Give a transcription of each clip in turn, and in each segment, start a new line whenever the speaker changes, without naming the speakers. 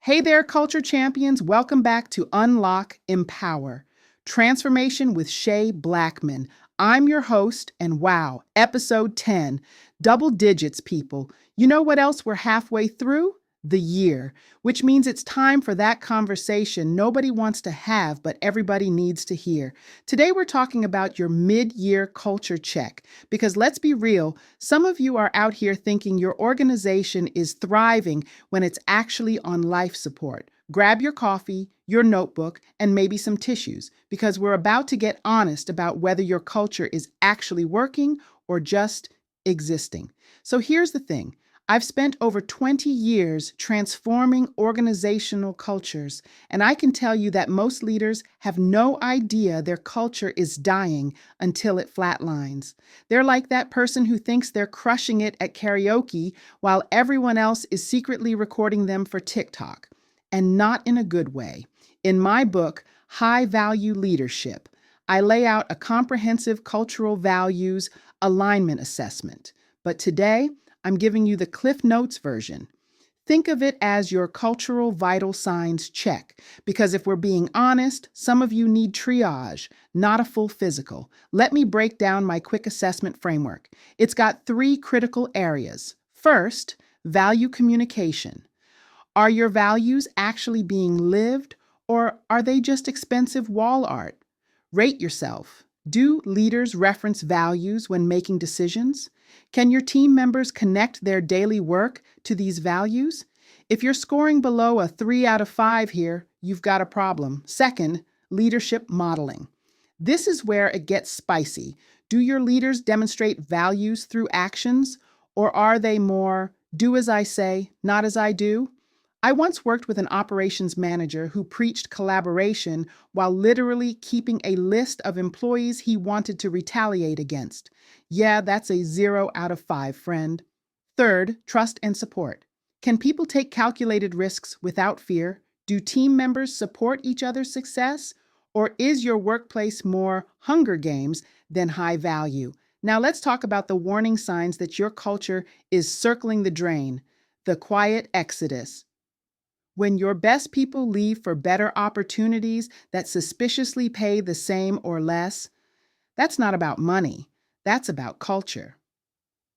Hey there, culture champions. Welcome back to Unlock, Empower, Transformation with Che Blackmon. I'm your host, and wow, episode 10, double digits, people. You know what else we're halfway through? The year, which means it's time for that conversation nobody wants to have, but everybody needs to hear. Today, we're talking about your mid-year culture check, because let's be real, some of you are out here thinking your organization is thriving when it's actually on life support. Grab your coffee, your notebook, and maybe some tissues, because we're about to get honest about whether your culture is actually working or just existing. So here's the thing. I've spent over 20 years transforming organizational cultures, and I can tell you that most leaders have no idea their culture is dying until it flatlines. They're like that person who thinks they're crushing it at karaoke while everyone else is secretly recording them for TikTok, and not in a good way. In my book, High Value Leadership, I lay out a comprehensive cultural values alignment assessment. But today, I'm giving you the Cliff Notes version. Think of it as your cultural vital signs check, because if we're being honest, some of you need triage, not a full physical. Let me break down my quick assessment framework. It's got 3 critical areas. First, value communication. Are your values actually being lived, or are they just expensive wall art? Rate yourself. Do leaders reference values when making decisions? Can your team members connect their daily work to these values? If you're scoring below a 3 out of 5 here, you've got a problem. Second, leadership modeling. This is where it gets spicy. Do your leaders demonstrate values through actions, or are they more do as I say, not as I do? I once worked with an operations manager who preached collaboration while literally keeping a list of employees he wanted to retaliate against. Yeah, that's a 0 out of 5, friend. Third, trust and support. Can people take calculated risks without fear? Do team members support each other's success? Or is your workplace more Hunger Games than high value? Now let's talk about the warning signs that your culture is circling the drain, the quiet exodus. When your best people leave for better opportunities that suspiciously pay the same or less, that's not about money. That's about culture.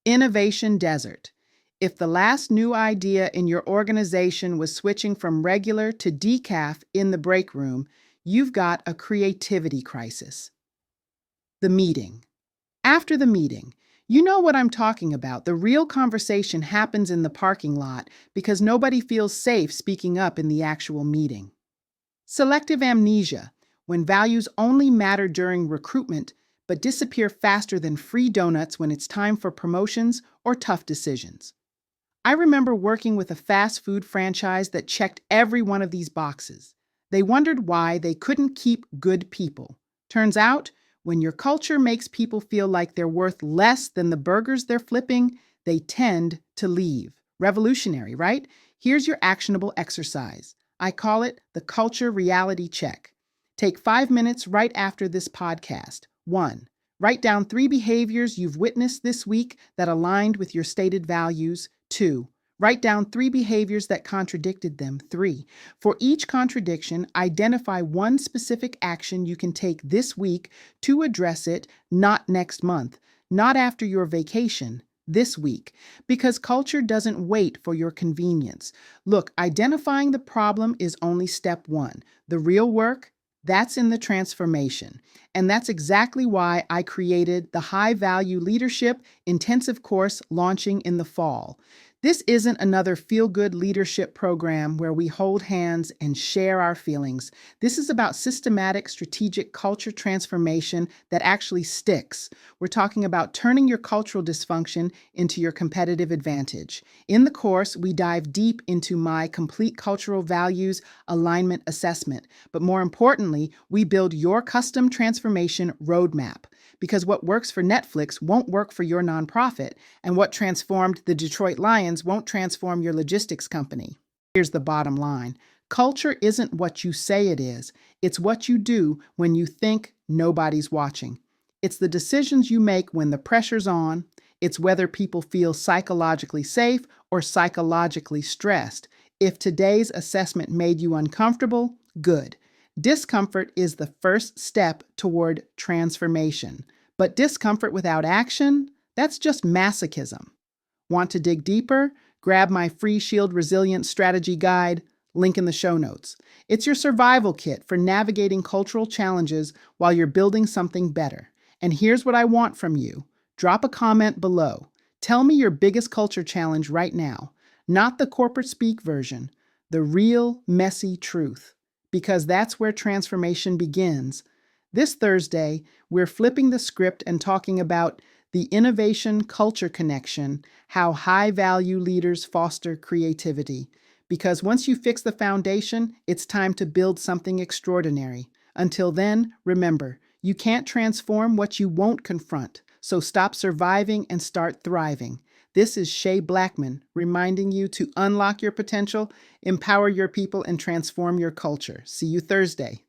Innovation desert. If the last new idea in your organization was switching from regular to decaf in the break room, you've got a creativity crisis. The meeting. After the meeting, you know what I'm talking about. The real conversation happens in the parking lot because nobody feels safe speaking up in the actual meeting. Selective amnesia, when values only matter during recruitment but disappear faster than free donuts when it's time for promotions or tough decisions. I remember working with a fast food franchise that checked every one of these boxes. They wondered why they couldn't keep good people. Turns out, when your culture makes people feel like they're worth less than the burgers they're flipping, they tend to leave. Revolutionary, right? Here's your actionable exercise. I call it the culture reality check. Take 5 minutes right after this podcast. 1. Write down 3 behaviors you've witnessed this week that aligned with your stated values. 2. Write down 3 behaviors that contradicted them. 3. For each contradiction, identify one specific action you can take this week to address it, not next month, not after your vacation, this week, because culture doesn't wait for your convenience. Look, identifying the problem is only step 1. The real work, that's in the transformation. And that's exactly why I created the High Value Leadership Intensive course launching in the fall. This isn't another feel-good leadership program where we hold hands and share our feelings. This is about systematic, strategic culture transformation that actually sticks. We're talking about turning your cultural dysfunction into your competitive advantage. In the course, we dive deep into my complete cultural values alignment assessment. But more importantly, we build your custom transformation roadmap. Because what works for Netflix won't work for your nonprofit, and what transformed the Detroit Lions won't transform your logistics company. Here's the bottom line. Culture isn't what you say it is. It's what you do when you think nobody's watching. It's the decisions you make when the pressure's on. It's whether people feel psychologically safe or psychologically stressed. If today's assessment made you uncomfortable, good. Discomfort is the first step toward transformation. But discomfort without action, that's just masochism. Want to dig deeper? Grab my free Shield Resilience Strategy Guide, link in the show notes. It's your survival kit for navigating cultural challenges while you're building something better. And here's what I want from you. Drop a comment below. Tell me your biggest culture challenge right now. Not the corporate speak version, the real, messy truth. Because that's where transformation begins. This Thursday, we're flipping the script and talking about the innovation-culture connection, how high-value leaders foster creativity. Because once you fix the foundation, it's time to build something extraordinary. Until then, remember, you can't transform what you won't confront. So stop surviving and start thriving. This is Che Blackmon reminding you to unlock your potential, empower your people, and transform your culture. See you Thursday.